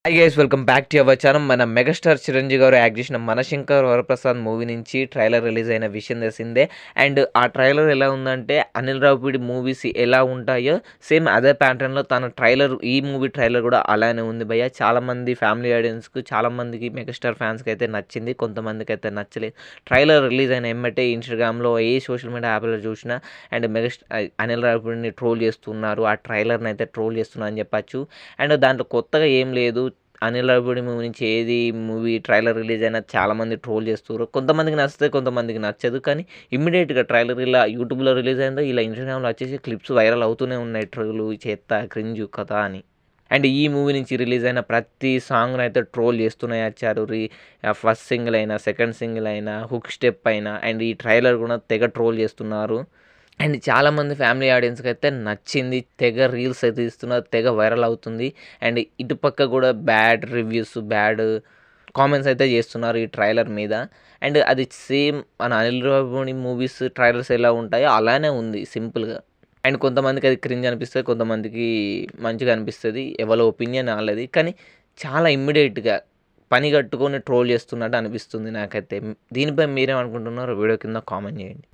Hi guys welcome back to our channel. మన megastar Chiranjeevi గారు act చేసిన 'మనశంకర్ వరప్రసాద్' మూవీ నుంచి ట్రైలర్ రిలీజ్ అయిన విషయం తెలిసిందే. అండ్ ఆ ట్రైలర్ ఎలా ఉందంటే అనిల్ రావిపూడి మూవీస్ ఎలా ఉంటాయో సేమ్ అదే ప్యాటర్న్‌లో తన ట్రైలర్ ఈ మూవీ ట్రైలర్ కూడా అలానే ఉంది భయ్య. చాలామంది ఫ్యామిలీ ఆడియన్స్‌కు చాలామందికి మెగాస్టార్ ఫ్యాన్స్‌కి అయితే నచ్చింది. కొంతమందికి అయితే నచ్చలేదు. ట్రైలర్ రిలీజ్ అయిన ఎమ్మటే ఇన్‌స్టాగ్రామ్‌లో ఏ సోషల్ మీడియా యాప్‌లో చూసినా అండ్ అనిల్ రావిపూడిని ట్రోల్ చేస్తున్నారు. ఆ ట్రైలర్‌ని అయితే ట్రోల్ చేస్తున్నారు అని చెప్పొచ్చు. అండ్ దాంట్లో కొత్తగా ఏం లేదు. అనిల్ రావిపూడి మూవీ నుంచి ఏది మూవీ ట్రైలర్ రిలీజ్ అయినా చాలామంది ట్రోల్ చేస్తుర్రు. కొంతమందికి నచ్చుతది, కొంతమందికి నచ్చదు. కానీ ఇమ్మీడియేట్‌గా ట్రైలర్ ఇలా యూట్యూబ్‌లో రిలీజ్ అయిందో ఇలా ఇన్‌స్టాగ్రామ్‌లో వచ్చేసి క్లిప్స్ వైరల్ అవుతూనే ఉన్నాయి. ట్రోలు, చెత్త, క్రింజు కథ అని. అండ్ ఈ మూవీ నుంచి రిలీజ్ అయిన ప్రతి సాంగ్‌నైతే ట్రోల్ చేస్తూనే వచ్చారు. ఫస్ట్ సింగిల్ అయినా, సెకండ్ సింగిల్ అయినా, హుక్ స్టెప్ అయినా అండ్ ఈ ట్రైలర్ కూడా తెగ ట్రోల్ చేస్తున్నారు. అండ్ చాలామంది ఫ్యామిలీ ఆడియన్స్‌కైతే నచ్చింది. తెగ రీల్స్ అయితే తీస్తున్నారు. తెగ వైరల్ అవుతుంది. అండ్ ఇటుపక్క కూడా బ్యాడ్ రివ్యూస్, బ్యాడ్ కామెంట్స్ అయితే చేస్తున్నారు ఈ ట్రైలర్ మీద. అండ్ అది సేమ్ మన అనిల్ రావిపూడి మూవీస్ ట్రైలర్స్ ఎలా ఉంటాయో అలానే ఉంది సింపుల్‌గా. అండ్ కొంతమందికి అది క్రింజ్ అనిపిస్తది. కొంతమందికి మంచిగా అనిపిస్తది. ఎవరి ఒపీనియన్ ఆళ్ళది. కానీ చాలా ఇమ్మీడియేట్‌గా పని కట్టుకొని ట్రోల్ చేస్తున్నట్టు అనిపిస్తుంది నాకైతే. దీనిపై మీరేమనుకుంటున్నారో వీడియో కింద కామెంట్ చేయండి.